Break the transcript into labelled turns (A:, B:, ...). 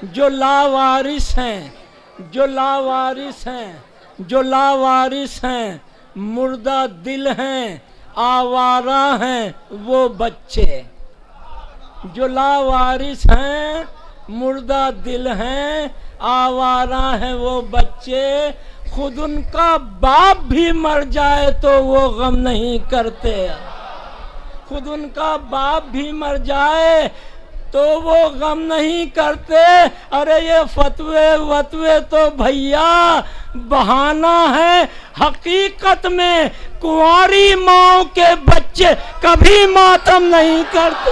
A: जो लावारिस हैं, जो लावारिस हैं, जो लावारिस हैं, मुर्दा दिल हैं, आवारा हैं वो बच्चे। जो लावारिस हैं, मुर्दा दिल हैं, आवारा हैं वो बच्चे। खुद उनका बाप भी मर जाए तो वो गम नहीं करते। खुद उनका बाप भी मर जाए तो वो गम नहीं करते। अरे ये फतवे वतवे तो भैया बहाना है। हकीकत में कुंवारी माँ के बच्चे कभी मातम नहीं करते।